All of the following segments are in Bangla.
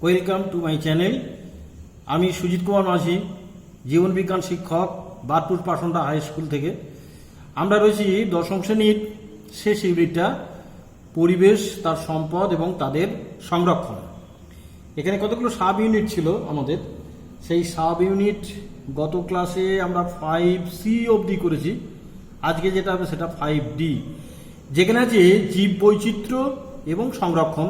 Welcome to my channel. আমি সুজিত কুমার মাঝি, জীবন বিজ্ঞান শিক্ষক, বারপুর পাঠন্ডা হাই স্কুল থেকে। আমরা রয়েছি দশম শ্রেণীর শেষ ইউনিটটা, পরিবেশ, তার সম্পদ এবং তাদের সংরক্ষণ। এখানে কতগুলো সাব ইউনিট ছিল আমাদের। সেই সাব ইউনিট গত ক্লাসে আমরা 5C অবধি করেছি। আজকে যেটা হবে সেটা 5D, যেখানে আছে জীব বৈচিত্র্য এবং সংরক্ষণ।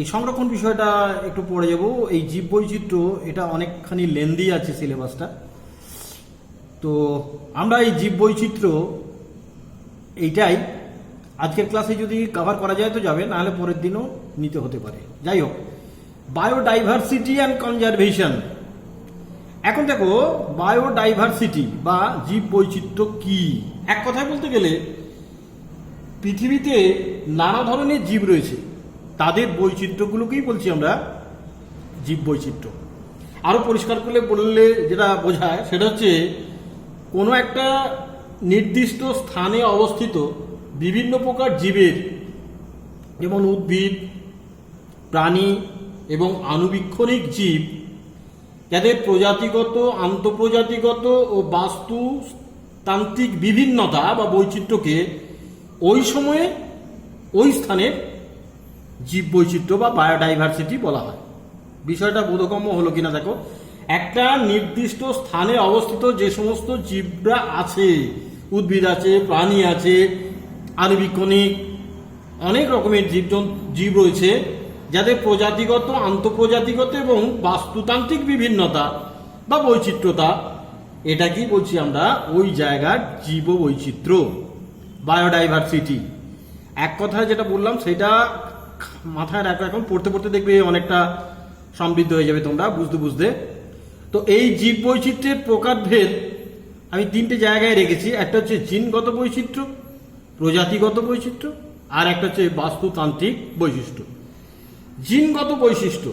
এই সংরক্ষণ বিষয়টা একটু পড়ে যাব। এই জীব বৈচিত্র্য এটা অনেকখানি লেন্দি আছে সিলেবাসটা। তো আমরা এই জীব বৈচিত্র্য এইটাই আজকের ক্লাসে যদি কভার করা যায় তো যাবে, নাহলে পরের দিনও নিতে হতে পারে। যাই হোক, বায়োডাইভার্সিটি অ্যান্ড কনজারভেশন। এখন দেখো, বায়োডাইভার্সিটি বা জীব বৈচিত্র্য কি? এক কথায় বলতে গেলে পৃথিবীতে নানা ধরনের জীব রয়েছে, তাদের বৈচিত্র্যগুলোকেই বলছি আমরা জীব বৈচিত্র্য। আরও পরিষ্কার করে বললে যেটা বোঝায় সেটা হচ্ছে কোনো একটা নির্দিষ্ট স্থানে অবস্থিত বিভিন্ন প্রকার জীবের, যেমন উদ্ভিদ, প্রাণী এবং আণুবীক্ষণিক জীব, যাদের প্রজাতিগত, আন্তঃপ্রজাতিগত ও বাস্তুতান্ত্রিক বিভিন্নতা বা বৈচিত্র্যকে ওই সময়ে ওই স্থানের জীব বৈচিত্র্য বা বায়োডাইভার্সিটি বলা হয়। বিষয়টা বোধগম্য হলো কিনা দেখো। একটা নির্দিষ্ট স্থানে অবস্থিত যে সমস্ত জীবরা আছে, উদ্ভিদ আছে, প্রাণী আছে, আণুবীক্ষণিক অনেক রকমের জীব রয়েছে, যাদের প্রজাতিগত, আন্তঃপ্রজাতিগত এবং বাস্তুতান্ত্রিক বিভিন্নতা বা বৈচিত্র্যতা, এটা কি বলছি আমরা ওই জায়গার জীব বৈচিত্র্য, বায়োডাইভার্সিটি। এক কথায় যেটা বললাম সেটা মাথায় রাখো। এখন পড়তে পড়তে দেখবে অনেকটা সমৃদ্ধ হয়ে যাবে তোমরা বুঝতে বুঝতে। তো এই জীব বৈচিত্র্যের প্রকারভেদ আমি তিনটে জায়গায় রেখেছি। একটা হচ্ছে জিনগত বৈচিত্র্য, প্রজাতিগত বৈচিত্র্য, আর একটা হচ্ছে বাস্তুতান্ত্রিক বৈশিষ্ট্য। জিনগত বৈশিষ্ট্য,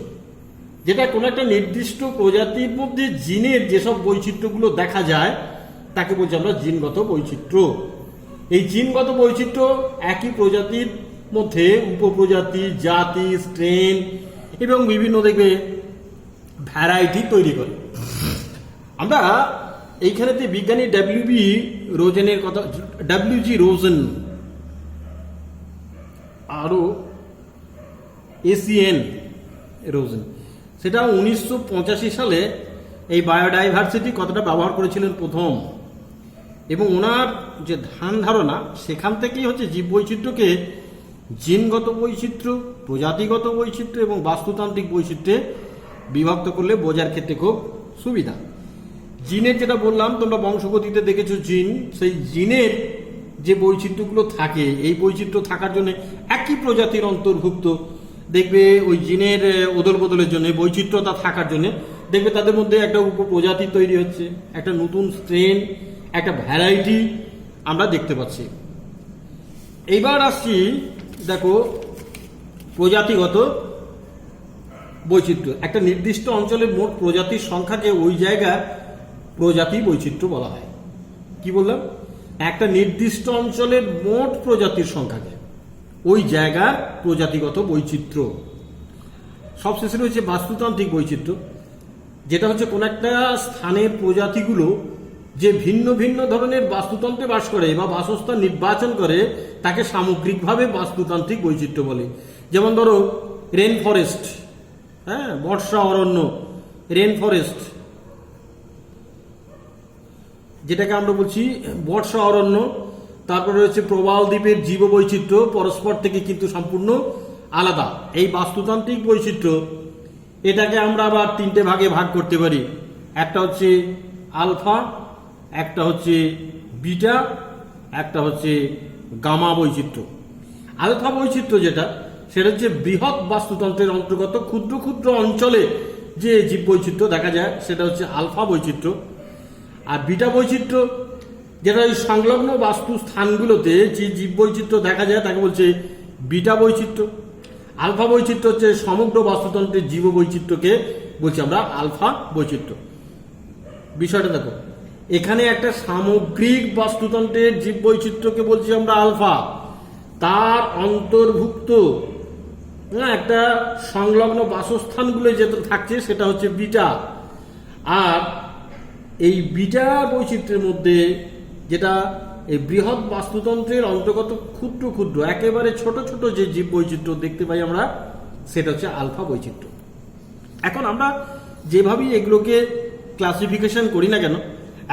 যেটা কোনো একটা নির্দিষ্ট প্রজাতির মধ্যে জিনের যেসব বৈচিত্র্যগুলো দেখা যায় তাকে বলছি আমরা জিনগত বৈচিত্র্য। এই জিনগত বৈচিত্র্য একই প্রজাতির মধ্যে উপপ্রজাতি, জাতি, স্ট্রেন এবং বিভিন্ন দেখবে ভ্যারাইটি তৈরি করে। আমরা এইখানেতে বিজ্ঞানী রোজেনের কথা, WG রোজেন আরও ACN রোজেন, সেটা 1985 সালে এই বায়োডাইভার্সিটি কথাটা ব্যবহার করেছিলেন প্রথম। এবং ওনার যে ধ্যান ধারণা, সেখান থেকেই হচ্ছে জীব বৈচিত্র্যকে জিনগত বৈচিত্র্য, প্রজাতিগত বৈচিত্র্য এবং বাস্তুতান্ত্রিক বৈচিত্র্যে বিভক্ত করলে বোঝার ক্ষেত্রে খুব সুবিধা। জিনের যেটা বললাম, তোমরা বংশগতিতে দেখেছো জিন, সেই জিনের যে বৈচিত্র্যগুলো থাকে, এই বৈচিত্র্য থাকার জন্য একই প্রজাতির অন্তর্ভুক্ত দেখবে ওই জিনের ওদল বদলের জন্য, বৈচিত্র্যতা থাকার জন্য দেখবে তাদের মধ্যে একটা উপপ্রজাতি তৈরি হচ্ছে, একটা নতুন স্ট্রেন, একটা ভ্যারাইটি আমরা দেখতে পাচ্ছি। এইবার আসছি দেখো প্রজাতিগত বৈচিত্র্য। একটা নির্দিষ্ট অঞ্চলের মোট প্রজাতির সংখ্যাকে ওই জায়গার প্রজাতি বৈচিত্র্য বলা হয়। কি বললাম? একটা নির্দিষ্ট অঞ্চলের মোট প্রজাতির সংখ্যাকে ওই জায়গার প্রজাতিগত বৈচিত্র্য। সবশেষে রয়েছে বাস্তুতান্ত্রিক বৈচিত্র্য, যেটা হচ্ছে কোন একটা স্থানের প্রজাতিগুলো যে ভিন্ন ভিন্ন ধরনের বাস্তুতন্ত্রে বাস করে বা বাসস্থান নির্বাচন করে তাকে সামগ্রিকভাবে বাস্তুতান্ত্রিক বৈচিত্র্য বলে। যেমন ধরো রেন ফরেস্ট, বর্ষা অরণ্য, রেন ফরেস্ট, যেটাকে আমরা বলছি বর্ষা অরণ্য। তারপরে রয়েছে প্রবাল দ্বীপের জীব বৈচিত্র্য, পরস্পর থেকে কিন্তু সম্পূর্ণ আলাদা। এই বাস্তুতান্ত্রিক বৈচিত্র্য এটাকে আমরা আবার তিনটে ভাগে ভাগ করতে পারি। একটা হচ্ছে আলফা, একটা হচ্ছে বিটা, একটা হচ্ছে গামা বৈচিত্র্য। আলফা বৈচিত্র্য যেটা, সেটা হচ্ছে বৃহৎ বাস্তুতন্ত্রের অন্তর্গত ক্ষুদ্র ক্ষুদ্র অঞ্চলে যে জীব বৈচিত্র্য দেখা যায় সেটা হচ্ছে আলফা বৈচিত্র্য। আর বিটা বৈচিত্র্য, যেটা ওই সংলগ্ন বাস্তুস্থানগুলোতে যে জীব বৈচিত্র্য দেখা যায় তাকে বলছে বিটা বৈচিত্র্য। আলফা বৈচিত্র্য হচ্ছে সমগ্র বাস্তুতন্ত্রের জীব বৈচিত্র্যকে বলছি আমরা আলফা বৈচিত্র্য। বিষয়টা দেখো, এখানে একটা সামগ্রিক বাস্তুতন্ত্রের জীব বৈচিত্র্যকে বলছি আমরা আলফা, তার অন্তর্ভুক্ত না, একটা সংলগ্ন বাসস্থানগুলো যেটা থাকছে সেটা হচ্ছে বিটা। আর এই বিটা বৈচিত্র্যের মধ্যে যেটা এই বৃহৎ বাস্তুতন্ত্রের অন্তর্গত ক্ষুদ্র ক্ষুদ্র একেবারে ছোট ছোট যে জীব বৈচিত্র্য দেখতে পাই আমরা, সেটা হচ্ছে আলফা বৈচিত্র্য। এখন আমরা যেভাবেই এগুলোকে ক্লাসিফিকেশন করি না কেন,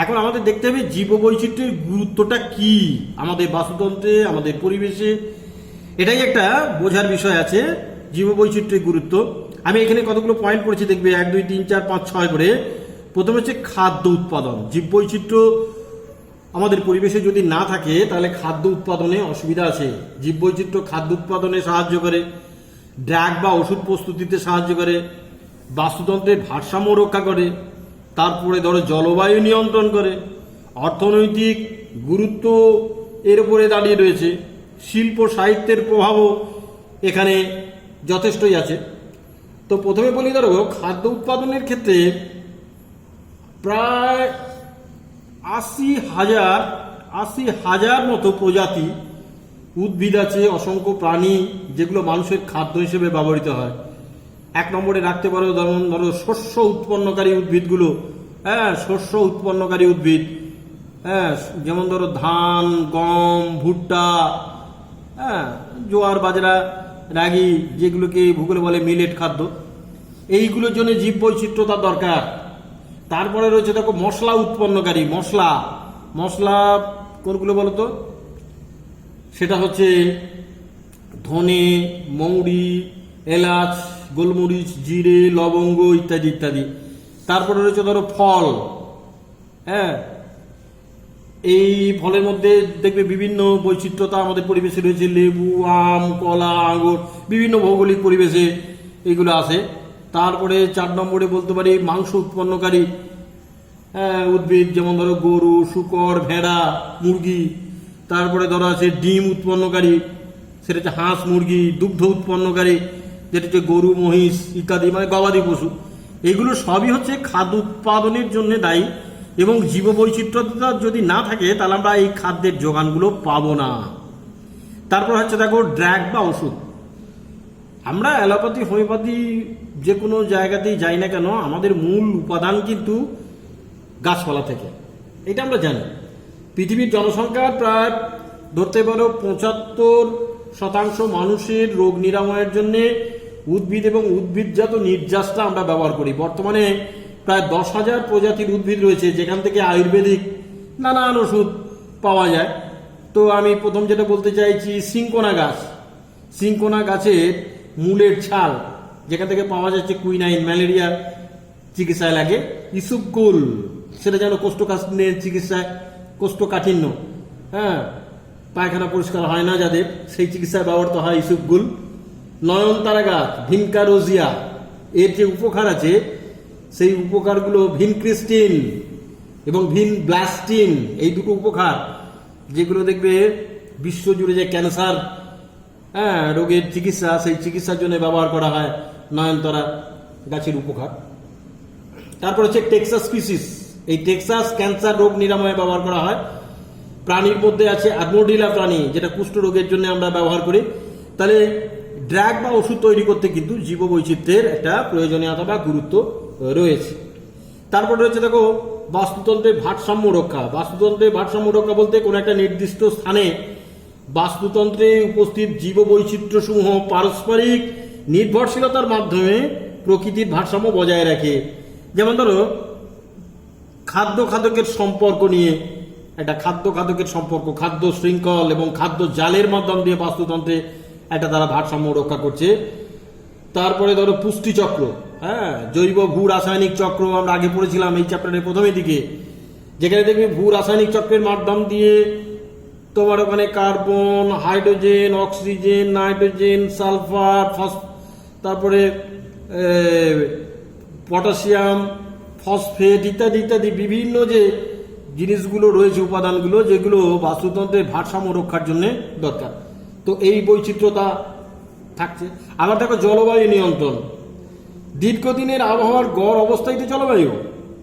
এখন আমাদের দেখতে হবে জীব বৈচিত্র্যের গুরুত্বটা কি আমাদের বাস্তুতন্ত্রে, আমাদের পরিবেশে। এটাই একটা বোঝার বিষয় আছে, জীব বৈচিত্র্যের গুরুত্ব। আমি এখানে কতগুলো পয়েন্ট পড়েছি, দেখবে 1 2 3 4 5 6 করে। প্রথম হচ্ছে খাদ্য উৎপাদন। জীব বৈচিত্র্য আমাদের পরিবেশে যদি না থাকে তাহলে খাদ্য উৎপাদনে অসুবিধা আছে। জীব বৈচিত্র্য খাদ্য উৎপাদনে সাহায্য করে, ড্রাগ বা ওষুধ প্রস্তুতিতে সাহায্য করে, বাস্তুতন্ত্রের ভারসাম্য রক্ষা করে, তারপরে ধরো জলবায়ু নিয়ন্ত্রণ করে, অর্থনৈতিক গুরুত্ব এর উপরে দাঁড়িয়ে রয়েছে, শিল্প সাহিত্যের প্রভাবও এখানে যথেষ্টই আছে। তো প্রথমে বলি, ধরো খাদ্য উৎপাদনের ক্ষেত্রে প্রায় ৮০,০০০ মতো প্রজাতি উদ্ভিদ আছে, অসংখ্য প্রাণী যেগুলো মানুষের খাদ্য হিসেবে ব্যবহৃত হয়। 1 নম্বরে রাখতে পারো যেমন ধরো শস্য উৎপন্নকারী উদ্ভিদগুলো। হ্যাঁ, শস্য উৎপন্নকারী উদ্ভিদ, হ্যাঁ, যেমন ধরো ধান, গম, ভুট্টা, হ্যাঁ, জোয়ার, বাজরা, রাগি, যেগুলোকে ভূগোলে বলে মিলেট খাদ্য। এইগুলোর জন্য জীব বৈচিত্র্যতা দরকার। তারপরে রয়েছে দেখো মশলা উৎপন্নকারী। মশলা কোনগুলো বলো তো? সেটা হচ্ছে ধনে, মৌরি, এলাচ, গোলমরিচ, জিরে, লবঙ্গ ইত্যাদি ইত্যাদি। তারপরে রয়েছে ধরো ফল। হ্যাঁ, এই ফলের মধ্যে দেখবে বিভিন্ন বৈচিত্র্যতা আমাদের পরিবেশে রয়েছে। লেবু, আম, কলা, আঙুর, বিভিন্ন ভৌগোলিক পরিবেশে এইগুলো আছে। তারপরে 4 নম্বরে বলতে পারি মাংস উৎপন্নকারী উদ্ভিদ, যেমন ধরো গরু, শূকর, ভেড়া, মুরগি। তারপরে ধরো আছে ডিম উৎপন্নকারী, সেটা হচ্ছে হাঁস, মুরগি। দুগ্ধ উৎপন্নকারী, যেটা হচ্ছে গরু, মহিষ ইত্যাদি, মানে গবাদি পশু। এগুলো সবই হচ্ছে খাদ্য উৎপাদনের জন্য দায়ী, এবং জীব বৈচিত্র্যতা যদি না থাকে তাহলে আমরা এই খাদ্যের যোগানগুলো পাবো না। তারপর হচ্ছে দেখো ড্রাগ বা ওষুধ। আমরা অ্যালোপ্যাথি, হোমিওপ্যাথি যে কোনো জায়গাতেই যাই না কেন, আমাদের মূল উপাদান কিন্তু গাছপালা থেকে, এটা আমরা জানি। পৃথিবীর জনসংখ্যার প্রায় ধরতে পারো ৭৫% মানুষের রোগ নিরাময়ের জন্য উদ্ভিদ এবং উদ্ভিদজাত নির্যাসটা আমরা ব্যবহার করি। বর্তমানে প্রায় 10,000 প্রজাতির উদ্ভিদ রয়েছে, যেখান থেকে আয়ুর্বেদিক নানান ওষুধ পাওয়া যায়। তো আমি প্রথম যেটা বলতে চাইছি, সিঙ্কোনা গাছের মূলের ছাল, যেখান থেকে পাওয়া যাচ্ছে কুইনাইন, ম্যালেরিয়ার চিকিৎসায় লাগে। ইসুপগুল, সেটা যেন কোষ্ঠকাঠিন্যের চিকিৎসায়, কোষ্ঠকাঠিন্য, হ্যাঁ, পায়খানা পরিষ্কার হয় না যাদের, সেই চিকিৎসায় ব্যবহৃত হয় ইসুপগুল। নয়নতারা গাছ, ভিনকারোজিয়া, এর যে উপকার আছে সেই উপকারগুলো ভিনক্রিস্টিন এবং ভিনব্লাস্টিন, এই দুটো উপকার যেগুলো দেখবে বিশ্বজুড়ে যে ক্যান্সার রোগের চিকিৎসা, সেই চিকিৎসার জন্য ব্যবহার করা হয় নয়নতারা গাছের উপকার। তারপর হচ্ছে টেক্সাস স্পিসিস, এই টেক্সাস ক্যান্সার রোগ নিরাময়ে ব্যবহার করা হয়। প্রাণীর মধ্যে আছে আর্মোডিলা প্রাণী, যেটা কুষ্ঠ রোগের জন্য আমরা ব্যবহার করি। তাহলে ড্রাগ বা ওষুধ তৈরি করতে কিন্তু জীব বৈচিত্র্যের একটা প্রয়োজনীয়তা বা গুরুত্ব রয়েছে। তারপর রয়েছে দেখো বাস্তুতন্ত্রের ভারসাম্য রক্ষা। বাস্তুতন্ত্রের ভারসাম্য রক্ষা বলতে কোনো একটা নির্দিষ্ট স্থানে বাস্তুতন্ত্রে উপস্থিত জীব বৈচিত্র্য সমূহ পারস্পরিক নির্ভরশীলতার মাধ্যমে প্রকৃতির ভারসাম্য বজায় রাখে। যেমন ধরো খাদ্যের সম্পর্ক নিয়ে, একটা খাদ্যের সম্পর্ক, খাদ্য শৃঙ্খল এবং খাদ্য জালের মাধ্যম দিয়ে বাস্তুতন্ত্রে একটা তারা ভারসাম্য রক্ষা করছে। তারপরে ধরো পুষ্টিচক্র, হ্যাঁ, জৈব ভূ রাসায়নিক চক্র আমরা আগে পড়েছিলাম এই চ্যাপ্টারের প্রথমের দিকে, যেখানে দেখবে ভূ রাসায়নিক চক্রের মাধ্যম দিয়ে তোমার ওখানে carbon, hydrogen, oxygen, nitrogen, sulphur, তারপরে পটাশিয়াম, ফসফেট ইত্যাদি ইত্যাদি বিভিন্ন যে জিনিসগুলো রয়েছে, উপাদানগুলো যেগুলো বাস্তুতন্ত্রের ভারসাম্য রক্ষার জন্য দরকার। তো এই বৈচিত্র্যতা থাকছে। আবার দেখো জলবায়ু নিয়ন্ত্রণ। দীর্ঘদিনের আবহাওয়ার গড় অবস্থায় তো জলবায়ু,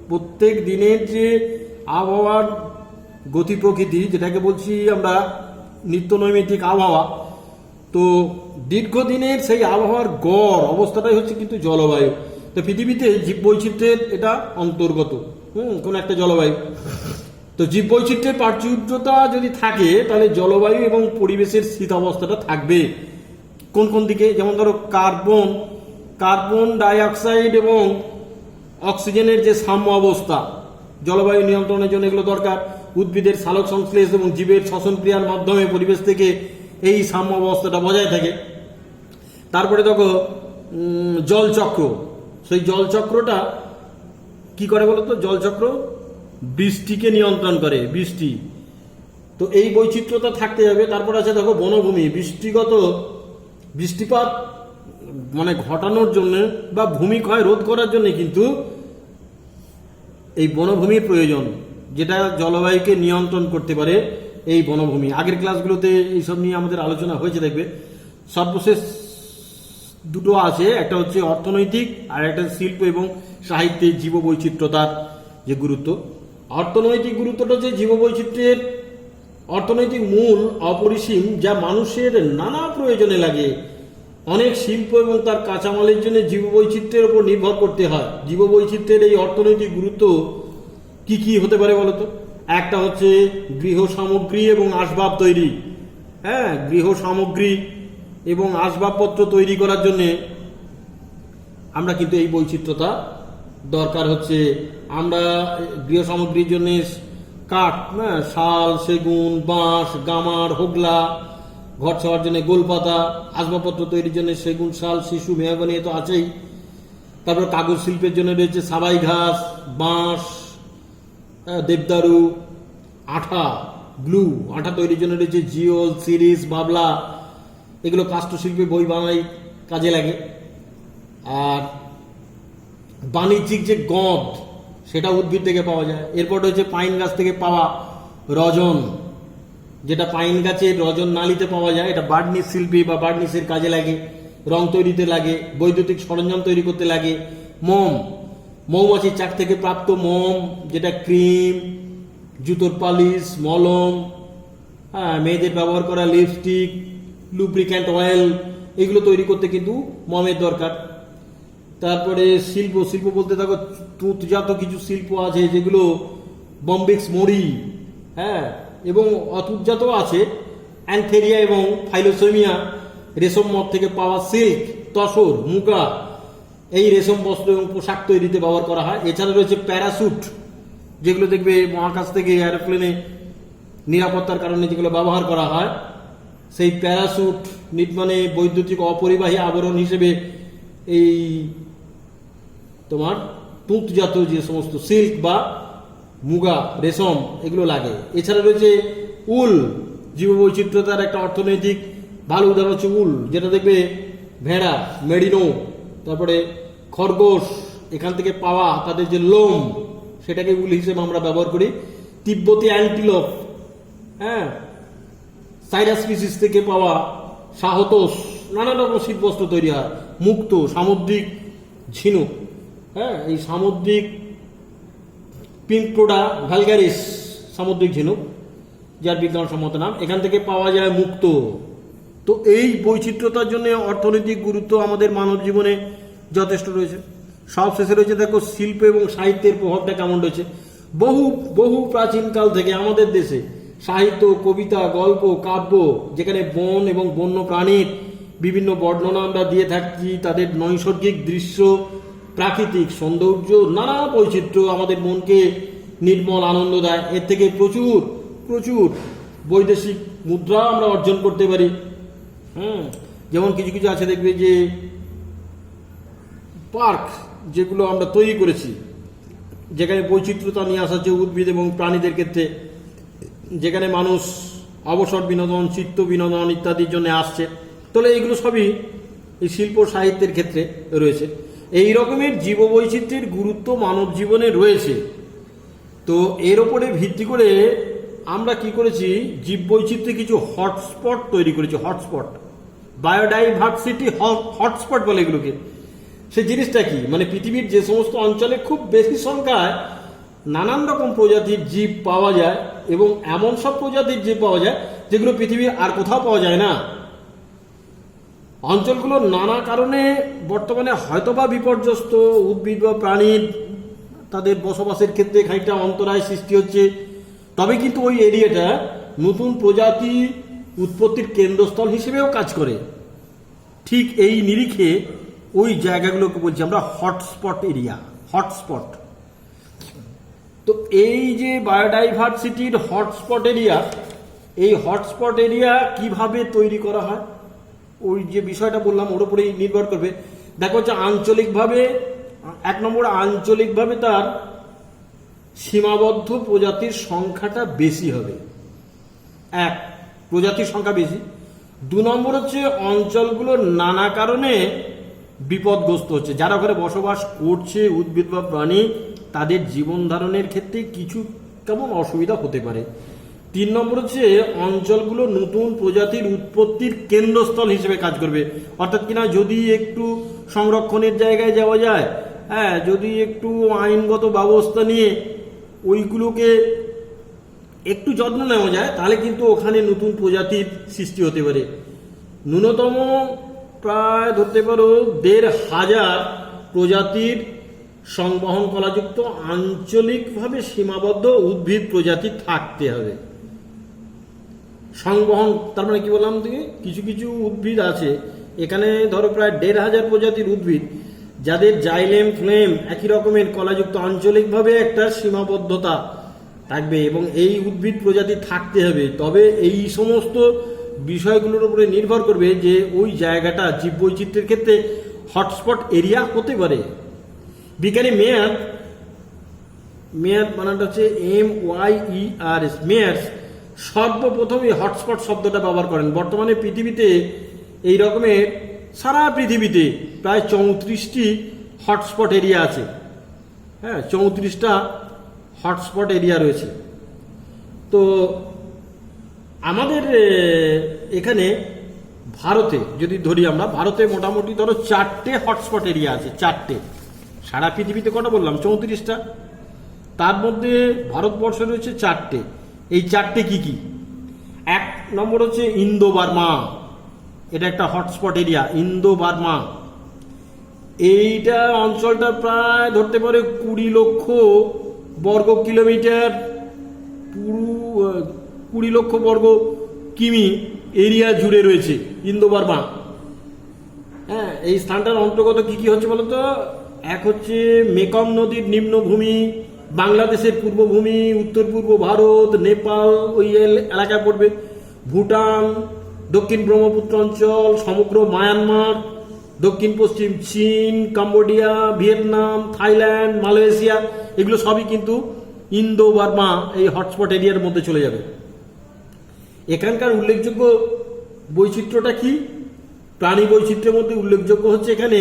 প্রত্যেক দিনের যে আবহাওয়ার গতি প্রকৃতি, যেটাকে বলছি আমরা নিত্য নৈমিত্তিক আবহাওয়া, তো দীর্ঘদিনের সেই আবহাওয়ার গড় অবস্থাটাই হচ্ছে কিন্তু জলবায়ু। তো পৃথিবীতে জীববৈচিত্র্যের এটা অন্তর্গত কোন একটা জলবায়ু। তো জীববৈচিত্র্যের প্রাচুর্যতা যদি থাকে তাহলে জলবায়ু এবং পরিবেশের স্থিতাবস্থাটা থাকবে। কোন কোন দিকে? যেমন ধরো কার্বন ডাইঅক্সাইড এবং অক্সিজেনের যে সাম্য অবস্থা জলবায়ু নিয়ন্ত্রণের জন্য এগুলো দরকার। উদ্ভিদের সালোক সংশ্লেষ এবং জীবের শ্বসন ক্রিয়ার মাধ্যমে পরিবেশ থেকে এই সাম্য অবস্থাটা বজায় থাকে। তারপরে দেখো জলচক্র, সেই জলচক্রটা কি করে বলতো? জলচক্র বৃষ্টিকে নিয়ন্ত্রণ করে, বৃষ্টি। তো এই বৈচিত্র্যতা থাকতে যাবে। তারপর আছে দেখো বনভূমি, বৃষ্টিপাত মানে ঘটানোর জন্য বা ভূমিক্ষয় রোধ করার জন্য কিন্তু এই বনভূমির প্রয়োজন, যেটা জলবায়ুকে নিয়ন্ত্রণ করতে পারে এই বনভূমি। আগের ক্লাসগুলোতে এইসব নিয়ে আমাদের আলোচনা হয়েছে দেখবে। সর্বশেষ দুটো আছে, একটা হচ্ছে অর্থনৈতিক আর একটা শিল্প এবং সাহিত্যের জীববৈচিত্র্যতার যে গুরুত্ব। অর্থনৈতিক গুরুত্বটা হচ্ছে জীববৈচিত্র্যের অর্থনৈতিক মূল অপরিসীম, যা মানুষের নানা প্রয়োজনে লাগে। অনেক শিল্প এবং তার কাঁচামালের জন্য জীববৈচিত্র্যের উপর নির্ভর করতে হয়। জীববৈচিত্র্যের এই অর্থনৈতিক গুরুত্ব কি কি হতে পারে বলতো? একটা হচ্ছে গৃহ সামগ্রী এবং আসবাব তৈরি। গৃহ সামগ্রী এবং আসবাবপত্র তৈরি করার জন্য আমরা কিন্তু এই বৈচিত্র্যতা দরকার হচ্ছে। আমরা গৃহ সামগ্রীর জন্য কাঠ, শাল, সেগুন, বাঁশ, গামার, হোগলা, ঘর ছাওয়ার জন্য গোলপাতা, আসবাবপত্র তৈরির জন্য সেগুন, শাল, শিশু, মেহগনি তো আছেই। তারপর কাগজ শিল্পের জন্য রয়েছে সাবাই ঘাস, বাঁশ, দেবদারু, গ্লু, আঠা তৈরির জন্য রয়েছে জিওল, সিরিস, বাবলা। এগুলো কাষ্ঠশিল্পে বই বানাই কাজে লাগে। আর বাণিজ্যিক যে গঁদ, সেটা উদ্ভিদ থেকে পাওয়া যায়। এরপর হচ্ছে পাইন গাছ থেকে পাওয়া রজন, যেটা পাইন গাছের রজন নালিতে পাওয়া যায়। এটা বার্নিশ শিল্পী বা বার্নিশের কাজে লাগে, রং তৈরিতে লাগে, বৈদ্যুতিক সরঞ্জাম তৈরি করতে লাগে। মৌমাছির চাক থেকে প্রাপ্ত মোম, যেটা ক্রিম, জুতোর পালিশ, মলম, মেয়েদের ব্যবহার করা লিপস্টিক, লুব্রিক্যান্ট অয়েল, এগুলো তৈরি করতে কিন্তু মোমের দরকার। তারপরে শিল্প বলতে থাকো তুঁতজাত কিছু শিল্প আছে, যেগুলো বম্বিক্স মরি, এবং অতুতজাত আছে অ্যান্থেরিয়া এবং ফাইলোসেমিয়া। রেশম মদ থেকে পাওয়া সিল্ক, তসর, মুগা, এই রেশম বস্ত্র এবং পোশাক তৈরিতে ব্যবহার করা হয়। এছাড়া রয়েছে প্যারাসুট, যেগুলো দেখবে মহাকাশ থেকে এরোপ্লেনে নিরাপত্তার কারণে যেগুলো ব্যবহার করা হয়। সেই প্যারাসুট নির্মাণে বৈদ্যুতিক অপরিবাহী আবরণ হিসেবে এই তোমার তুঁতজাত যে সমস্ত সিল্ক বা মুগা, রেশম, এগুলো লাগে। এছাড়া রয়েছে উল, জীববৈচিত্র্যতার একটা অর্থনৈতিক ভালো উদাহরণ হচ্ছে উল, যেটা দেখবে ভেড়া, মেরিনো, তারপরে খরগোশ, এখান থেকে পাওয়া তাদের যে লোম, সেটাকে উল হিসেবে আমরা ব্যবহার করি। তিব্বতী অ্যান্টিলোপ, সাইরাস স্পিসিস থেকে পাওয়া সাহতোষ, নানা রকম শীতবস্ত্র তৈরি হয়। মুক্ত, সামুদ্রিক ঝিনুক, এই সামুদ্রিক পিঙ্কোডা ভ্যালগারিস, সামুদ্রিক ঝিনুক, যার বিজ্ঞানসম্মত নাম, এখান থেকে পাওয়া যায় মুক্ত। তো এই বৈচিত্র্যতার জন্য অর্থনৈতিক গুরুত্ব আমাদের মানব জীবনে যথেষ্ট রয়েছে। সব শেষে রয়েছে দেখো শিল্প এবং সাহিত্যের প্রভাবটা কেমন রয়েছে। বহু প্রাচীনকাল থেকে আমাদের দেশে সাহিত্য, কবিতা, গল্প, কাব্য, যেখানে বন এবং বন্য প্রাণীর বিভিন্ন বর্ণনা আমরা দিয়ে থাকি, তাদের নৈসর্গিক দৃশ্য, প্রাকৃতিক সৌন্দর্য, নানা বৈচিত্র্য আমাদের মনকে নির্মল আনন্দ দেয়। এর থেকে প্রচুর বৈদেশিক মুদ্রা আমরা অর্জন করতে পারি। যেমন কিছু কিছু আছে দেখবে যে পার্ক, যেগুলো আমরা তৈরি করেছি, যেখানে বৈচিত্র্যতা নিয়ে আসা হচ্ছে উদ্ভিদ এবং প্রাণীদের ক্ষেত্রে, যেখানে মানুষ অবসর বিনোদন, চিত্ত বিনোদন ইত্যাদির জন্য আসছে। তাহলে এইগুলো সবই এই শিল্প সাহিত্যের ক্ষেত্রে রয়েছে। এই রকমের জীববৈচিত্র্যের গুরুত্ব মানব জীবনে রয়েছে। তো এর ওপরে ভিত্তি করে আমরা কি করেছি, জীববৈচিত্র্যে কিছু হটস্পট তৈরি করেছি। হটস্পট, বায়োডাইভার্সিটি হটস্পট বলে এগুলোকে। সেই জিনিসটা কি, মানে পৃথিবীর যে সমস্ত অঞ্চলে খুব বেশি সংখ্যায় নানান রকম প্রজাতির জীব পাওয়া যায়, এবং এমন সব প্রজাতির জীব পাওয়া যায় যেগুলো পৃথিবীর আর কোথাও পাওয়া যায় না। অঞ্চলগুলো নানা কারণে বর্তমানে হয়তোবা বিপর্যস্ত, উদ্ভিদ বা প্রাণীর তাদের বসবাসের ক্ষেত্রে খানিকটা অন্তরায় সৃষ্টি হচ্ছে, তবে কিন্তু ওই এরিয়াটা নতুন প্রজাতি উৎপত্তির কেন্দ্রস্থল হিসেবেও কাজ করে। ঠিক এই নিরিখে ওই জায়গাগুলোকে বলছি আমরা হটস্পট এরিয়া। হটস্পট, তো এই যে বায়োডাইভার্সিটির হটস্পট এরিয়া, এই হটস্পট এরিয়া কিভাবে তৈরি করা হয়, ওই যে বিষয়টা বললাম ওর উপরেই নির্ভর করবে। দেখো হচ্ছে আঞ্চলিকভাবে, 1 নম্বর আঞ্চলিকভাবে তার সীমাবদ্ধ প্রজাতির সংখ্যাটা বেশি হবে, প্রজাতির সংখ্যা বেশি। 2 নম্বর হচ্ছে অঞ্চলগুলো নানা কারণে বিপদগ্রস্ত হচ্ছে, যারা ওখানে বসবাস করছে উদ্ভিদ বা প্রাণী তাদের জীবন ধারণের ক্ষেত্রে কিছু কেমন অসুবিধা হতে পারে। 3 নম্বর হচ্ছে অঞ্চলগুলো নতুন প্রজাতির উৎপত্তির কেন্দ্রস্থল হিসেবে কাজ করবে, অর্থাৎ কিনা যদি একটু সংরক্ষণের জায়গায় যাওয়া যায়, যদি একটু আইনগত ব্যবস্থা নিয়ে ওইগুলোকে একটু যত্ন নেওয়া যায়, তাহলে কিন্তু ওখানে নতুন প্রজাতির সৃষ্টি হতে পারে। ন্যূনতম প্রায় ধরতে পারো 1,500 প্রজাতির সংবহন কলাযুক্ত আঞ্চলিকভাবে সীমাবদ্ধ উদ্ভিদ প্রজাতি থাকতে হবে। সংবহন তার মানে কি বললাম, কিছু কিছু উদ্ভিদ আছে এখানে, ধরো প্রায় 1,500 প্রজাতির উদ্ভিদ যাদের জাইলেম ফ্লেম একই রকমের কলাযুক্ত আঞ্চলিকভাবে একটা সীমাবদ্ধতা থাকবে এবং এই উদ্ভিদ প্রজাতি থাকতে হবে। তবে এই সমস্ত বিষয়গুলোর উপরে নির্ভর করবে যে ওই জায়গাটা জীববৈচিত্র্যের ক্ষেত্রে হটস্পট এরিয়া হতে পারে। বিজ্ঞানী মেয়ার বানানটা হচ্ছে MYERS, মেয়ার্স সর্বপ্রথম এই হটস্পট শব্দটা ব্যবহার করেন। বর্তমানে পৃথিবীতে এই রকমের সারা পৃথিবীতে প্রায় 34টি হটস্পট এরিয়া আছে। 34টা হটস্পট এরিয়া রয়েছে। তো আমাদের এখানে ভারতে যদি ধরি আমরা, ভারতে মোটামুটি ধরো 4টে হটস্পট এরিয়া আছে, 4টে। সারা পৃথিবীতে কটা বললাম, 34টা, তার মধ্যে ভারতবর্ষে রয়েছে 4টে। এই 4টে কি কি? 1 নম্বর হচ্ছে ইন্দো বার্মা, এটা একটা হটস্পট এরিয়া। ইন্দো বার্মা এইটা অঞ্চলটা প্রায় ধরতে পারে 20 লক্ষ বর্গ কিলোমিটার, পুরো 20 লক্ষ বর্গ কিমি এরিয়া জুড়ে রয়েছে ইন্দো বার্মা। এই স্থানটার অন্তর্গত কি কি হচ্ছে বলতো? 1 হচ্ছে মেকং নদীর নিম্নভূমি, বাংলাদেশের পূর্বভূমি, উত্তর পূর্ব ভারত, নেপাল ওই এলাকায় পড়বে, ভুটান, দক্ষিণ ব্রহ্মপুত্র অঞ্চল, সমগ্র মায়ানমার, দক্ষিণ পশ্চিম চীন, কম্বোডিয়া, ভিয়েতনাম, থাইল্যান্ড, মালয়েশিয়া, এগুলো সবই কিন্তু ইন্দো বার্মা এই হটস্পট এরিয়ার মধ্যে চলে যাবে। এখানকার উল্লেখযোগ্য বৈচিত্র্যটা কি? প্রাণী বৈচিত্র্যের মধ্যে উল্লেখযোগ্য হচ্ছে এখানে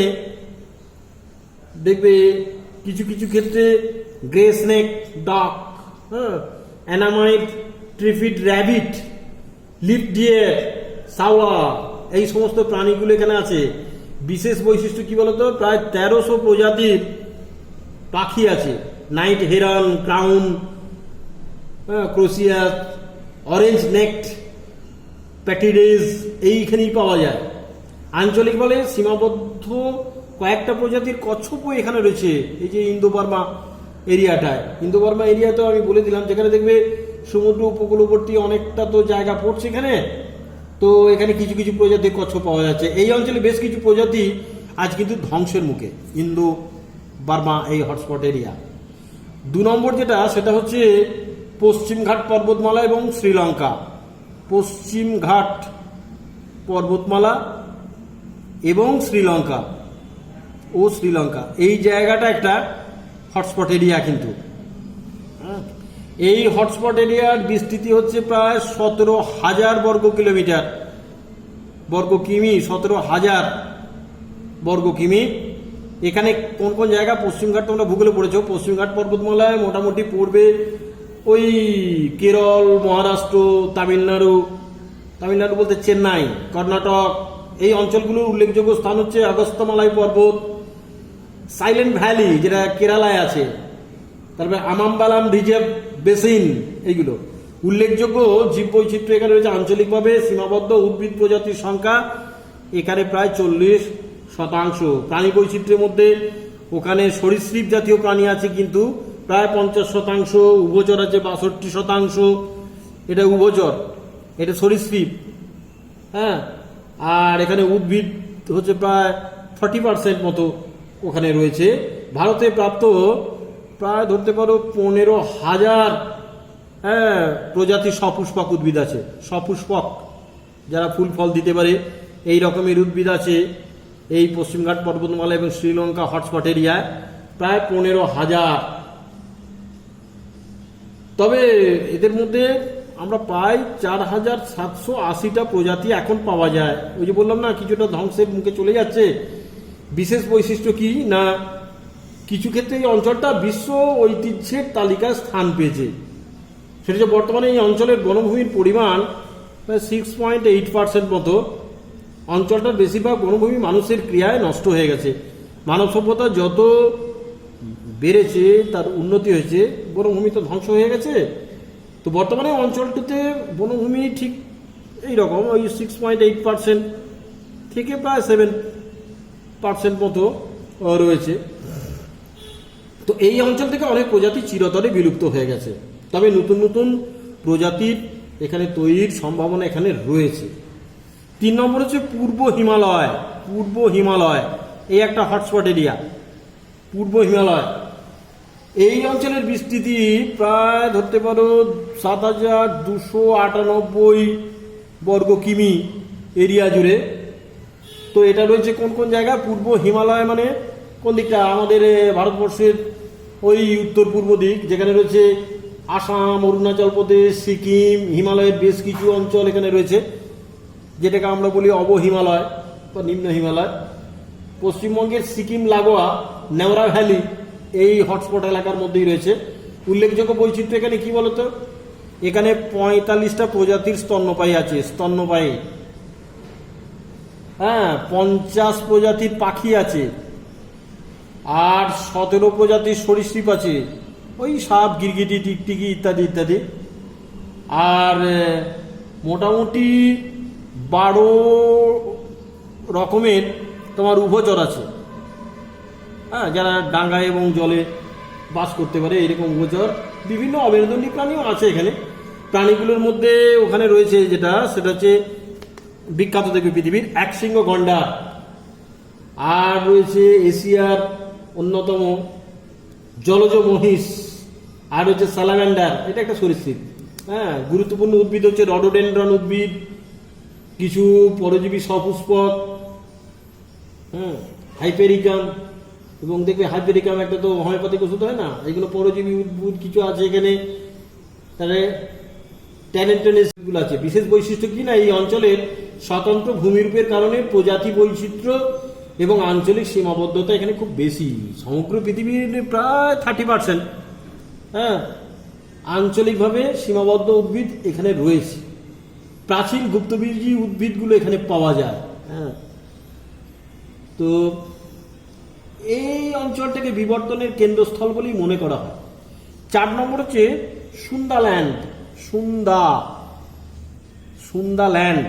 দেখবে কিছু কিছু ক্ষেত্রে grey snake dog, Annamite, striped rabbit, leaf deer, saola, এই সমস্ত প্রাণীগুলো এখানে আছে। বিশেষ বৈশিষ্ট্য কি বলতো? প্রায় 1300 প্রজাতির পাখি আছে, নাইট হেরন, ক্রাউন, ক্রোসিয়াস, অরেঞ্জ নেকড প্যাটিডেজ এইখানেই পাওয়া যায়। আঞ্চলিক বলে সীমাবদ্ধ কয়েকটা প্রজাতির কচ্ছপও এখানে রয়েছে এই যে ইন্দো বার্মা এরিয়াটায়। ইন্দো বার্মা এরিয়া তো আমি বলে দিলাম, যেখানে দেখবে সমুদ্র উপকূলবর্তী অনেকটা তো জায়গা পড়ছে এখানে, তো এখানে কিছু কিছু প্রজাতির কচ্ছপ পাওয়া যাচ্ছে। এই অঞ্চলে বেশ কিছু প্রজাতি আজ কিন্তু ধ্বংসের মুখে, ইন্দো বার্মা এই হটস্পট এরিয়া। 2 নম্বর যেটা, সেটা হচ্ছে পশ্চিমঘাট পর্বতমালা এবং শ্রীলঙ্কা। পশ্চিমঘাট পর্বতমালা এবং শ্রীলঙ্কা এই জায়গাটা একটা হটস্পট এরিয়া কিন্তু। এই হটস্পট এরিয়ার বিস্তৃতি হচ্ছে প্রায় 17,000 বর্গ কিলোমিটার, বর্গ কিমি, 17,000 বর্গ কিমি। এখানে কোন কোন জায়গা? পশ্চিমঘাট তোমরা ভূগোলে পড়েছো, পশ্চিমঘাট পর্বতমালায় মোটামুটি পড়বে ওই কেরল, মহারাষ্ট্র, তামিলনাড়ু বলতে চেন্নাই, কর্ণাটক, এই অঞ্চলগুলোর উল্লেখযোগ্য স্থান হচ্ছে অগস্ত্যমালাই পর্বত, সাইলেন্ট ভ্যালি যেটা কেরালায় আছে, তারপরে আমাম্বালাম রিজার্ভ বেসিন, এইগুলো উল্লেখযোগ্য জীববৈচিত্র্য এখানে রয়েছে। আঞ্চলিকভাবে সীমাবদ্ধ উদ্ভিদ প্রজাতির সংখ্যা এখানে প্রায় 40%। প্রাণী বৈচিত্র্যের মধ্যে ওখানে সরীসৃপ জাতীয় প্রাণী আছে কিন্তু প্রায় 50%, উভচর আছে 62%। এটা উভচর, এটা সরীসৃপ। হ্যাঁ, আর এখানে উদ্ভিদ হচ্ছে প্রায় 40% মতো ওখানে রয়েছে। ভারতে প্রাপ্ত প্রায় ধরতে পারো 15,000 প্রজাতির সপুষ্পক উদ্ভিদ আছে। সপুষ্পক যারা ফুল ফল দিতে পারে এই রকমের উদ্ভিদ আছে এই পশ্চিমঘাট পর্বতমালা এবং শ্রীলঙ্কা হটস্পট এরিয়ায় প্রায় 15,000। তবে এদের মধ্যে আমরা প্রায় 4,780টা প্রজাতি এখন পাওয়া যায়। ওই যে বললাম না কিছুটা ধ্বংসের মুখে চলে যাচ্ছে। বিশেষ বৈশিষ্ট্য কি না, কিছু ক্ষেত্রে এই অঞ্চলটা বিশ্ব ঐতিহ্যের তালিকায় স্থান পেয়েছে। সেটা যে বর্তমানে এই অঞ্চলের বনভূমির পরিমাণ প্রায় 6.8% মতো। অঞ্চলটার বেশিরভাগ বনভূমি মানুষের ক্রিয়ায় নষ্ট হয়ে গেছে। মানব সভ্যতা যত বেড়েছে তার উন্নতি হয়েছে, বনভূমি তো ধ্বংস হয়ে গেছে। তো বর্তমানে অঞ্চলটিতে বনভূমি ঠিক এইরকম ওই 6.8% থেকে প্রায় 7% মতো রয়েছে। তো এই অঞ্চল থেকে অনেক প্রজাতি চিরতরে বিলুপ্ত হয়ে গেছে। তবে নতুন নতুন প্রজাতির এখানে তৈরির সম্ভাবনা এখানে রয়েছে। 3 নম্বর হচ্ছে পূর্ব হিমালয়। পূর্ব হিমালয় এই একটা হটস্পট এরিয়া। পূর্ব হিমালয় এই অঞ্চলের বিস্তৃতি প্রায় ধরতে পারো 7,298 বর্গ কিমি এরিয়া জুড়ে। তো এটা রয়েছে কোন কোন জায়গায়? পূর্ব হিমালয় মানে কোন দিকটা? আমাদের ভারতবর্ষের ওই উত্তর পূর্ব দিক, যেখানে রয়েছে আসাম, অরুণাচল প্রদেশ, সিকিম, হিমালয়ের বেশ কিছু অঞ্চল এখানে রয়েছে, যেটাকে আমরা বলি অবহিমালয় বা নিম্ন হিমালয়। পশ্চিমবঙ্গের সিকিম লাগোয়া নেওরা ভ্যালি এই হটস্পট এলাকার মধ্যেই রয়েছে। উল্লেখযোগ্য বৈচিত্র্য এখানে কি বলতো, এখানে 45টা প্রজাতির স্তন্যপায়ী আছে। স্তন্যপায়ী, হ্যাঁ, 50 প্রজাতির পাখি আছে, আর 17 প্রজাতির সরীসৃপ আছে, ওই সাপ, গিরগিটি, টিকটিকি ইত্যাদি ইত্যাদি। আর মোটামুটি 12 রকমের তোমার উভচর আছে। হ্যাঁ, যারা ডাঙ্গায় এবং জলে বাস করতে পারে এরকম উভচর। বিভিন্ন অমেরুদণ্ডী প্রাণীও আছে এখানে। প্রাণীগুলোর মধ্যে ওখানে রয়েছে সেটা হচ্ছে বিখ্যাত দেখবে পৃথিবীর একশৃঙ্গ গন্ডার, আর রয়েছে এশিয়ার অন্যতম জলজ মহিষ, আর হচ্ছে স্যালামান্ডার, এটা একটা সরীসৃপ। হ্যাঁ, গুরুত্বপূর্ণ উদ্ভিদ হচ্ছে রডোডেন্ড্রন উদ্ভিদ, কিছু পরজীবী সপুষ্পক, হাইপেরিকাম, এবং দেখবে হাইপেরিকাম একটা তো হোমিওপ্যাথিক ওষুধ হয় না, এগুলো পরজীবী উদ্ভিদ কিছু আছে এখানে। তাহলে ট্যানেন্টেনেসগুলো আছে। বিশেষ বৈশিষ্ট্য কি না, এই অঞ্চলের স্বতন্ত্র ভূমিরূপের কারণে প্রজাতি বৈচিত্র্য এবং আঞ্চলিক সীমাবদ্ধতা এখানে খুব বেশি। সমগ্র পৃথিবীর প্রায় 30% হ্যাঁ আঞ্চলিকভাবে সীমাবদ্ধ উদ্ভিদ এখানে রয়েছে। প্রাচীন গুপ্তবীজী উদ্ভিদগুলো এখানে পাওয়া যায়। হ্যাঁ, তো এই অঞ্চলটাকে বিবর্তনের কেন্দ্রস্থল বলেই মনে করা হয়। 4 নম্বর হচ্ছে সুন্দাল্যান্ড। সুন্দাল্যান্ড।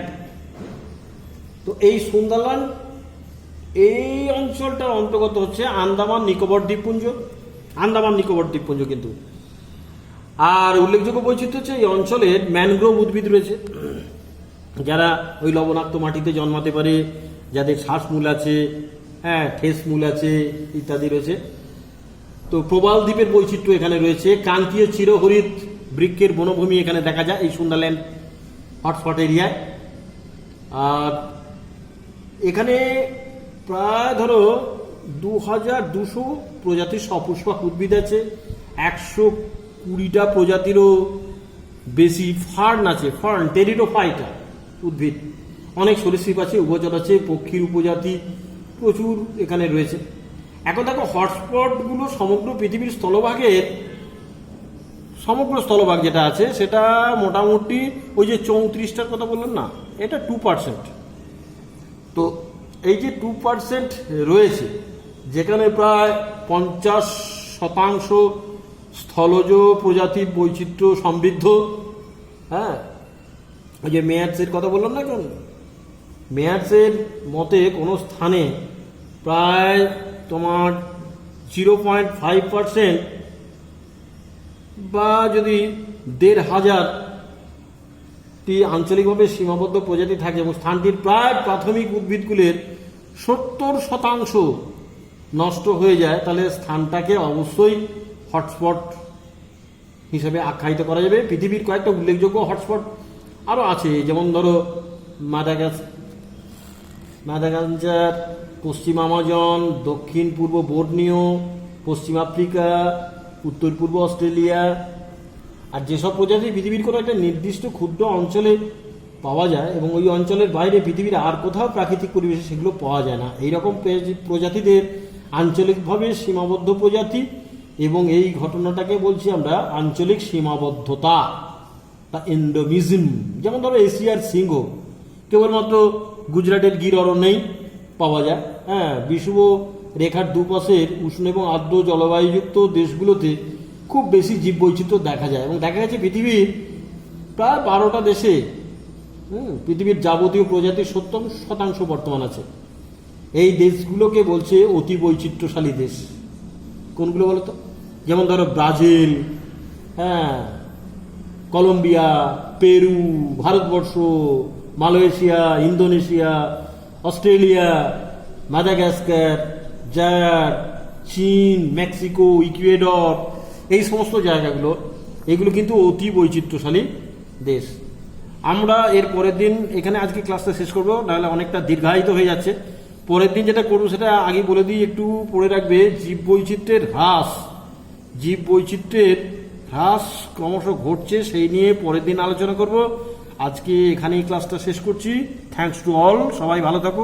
তো এই সুন্দাল্যান্ড এই অঞ্চলটার অন্তর্গত হচ্ছে আন্দামান নিকোবর দ্বীপপুঞ্জ কিন্তু। আর উল্লেখযোগ্য বৈচিত্র্য হচ্ছে এই অঞ্চলের ম্যানগ্রোভ উদ্ভিদ রয়েছে, যারা ওই লবণাক্ত মাটিতে জন্মাতে পারে, যাদের শ্বাসমূল আছে, হ্যাঁ, ঠেস মূল আছে ইত্যাদি রয়েছে। তো প্রবাল দ্বীপের বৈচিত্র্য এখানে রয়েছে। ক্রান্তীয় চিরহরিৎ বৃক্ষের বনভূমি এখানে দেখা যায় এই সুন্দাল্যান্ড হটস্পট এরিয়ায়। আর এখানে প্রায় ধরো 2,200 প্রজাতির সপুষ্পক উদ্ভিদ আছে, 120টা প্রজাতিরও বেশি ফার্ন আছে, টেরিডোফাইটা উদ্ভিদ, অনেক সরীসৃপ আছে, উভচর আছে, পক্ষীর উপজাতি প্রচুর এখানে রয়েছে। এখন দেখো হটস্পটগুলো সমগ্র পৃথিবীর সমগ্র স্থলভাগ যেটা আছে সেটা মোটামুটি ওই যে 34টার কথা বললাম না, এটা 2%। তো এই যে 2% রয়েছে, যেখানে প্রায় 50% স্থলজ প্রজাতির মেয়ার্সের মতে কোনো স্থানে প্রায় তোমার 0.5% বা যদি 1,500টি আঞ্চলিকভাবে সীমাবদ্ধ প্রজাতি থাকে এবং স্থানটির প্রায় প্রাথমিক উদ্ভিদকুলের 70% নষ্ট হয়ে যায়, তাহলে স্থানটাকে অবশ্যই হটস্পট হিসেবে আখ্যায়িত করা যাবে। পৃথিবীর কয়েকটা উল্লেখযোগ্য হটস্পট আরও আছে, যেমন ধরো মাদাগাস্কার, পশ্চিম আমাজন, দক্ষিণ পূর্ব বোর্নিও, পশ্চিম আফ্রিকা, উত্তর পূর্ব অস্ট্রেলিয়া। আর যেসব প্রজাতি পৃথিবীর কোনো একটা নির্দিষ্ট ক্ষুদ্র অঞ্চলে পাওয়া যায় এবং ওই অঞ্চলের বাইরে পৃথিবীর আর কোথাও প্রাকৃতিক পরিবেশে সেগুলো পাওয়া যায় না, এইরকম প্রজাতিদের আঞ্চলিকভাবে সীমাবদ্ধ প্রজাতি, এবং এই ঘটনাটাকে বলছি আমরা আঞ্চলিক সীমাবদ্ধতা বা এন্ডোমিজম। যেমন ধরো এশিয়ার সিংহ কেবলমাত্র গুজরাটের গির অরণ্যেই পাওয়া যায়। হ্যাঁ, বিষুব রেখার দুপাশের উষ্ণ এবং আর্দ্র জলবায়ুযুক্ত দেশগুলোতে খুব বেশি জীববৈচিত্র্য দেখা যায় এবং দেখা গেছে পৃথিবীর প্রায় 12টা দেশে পৃথিবীর যাবতীয় প্রজাতির 70% বর্তমান আছে। এই দেশগুলোকে বলছে অতি বৈচিত্র্যশালী দেশ। কোনগুলো বলো তো? যেমন ধরো ব্রাজিল, হ্যাঁ, কলম্বিয়া, পেরু, ভারতবর্ষ, Malaysia, Indonesia, Australia, Madagascar, Zaire, চীন, মেক্সিকো, ইকুয়েডর, এই সমস্ত জায়গাগুলো, এগুলো কিন্তু অতি বৈচিত্র্যশালী দেশ। আমরা এর পরের দিন এখানে আজকে ক্লাসটা শেষ করব, নাহলে অনেকটা দীর্ঘায়িত হয়ে যাচ্ছে। পরের দিন যেটা করবো সেটা আগে বলে দিই, একটু পড়ে রাখবে। জীববৈচিত্র্যের হ্রাস ক্রমশ ঘটছে, সেই নিয়ে পরের দিন আলোচনা করব। আজকে এখানেই ক্লাসটা শেষ করছি। থ্যাঙ্কস টু অল, সবাই ভালো থাকো।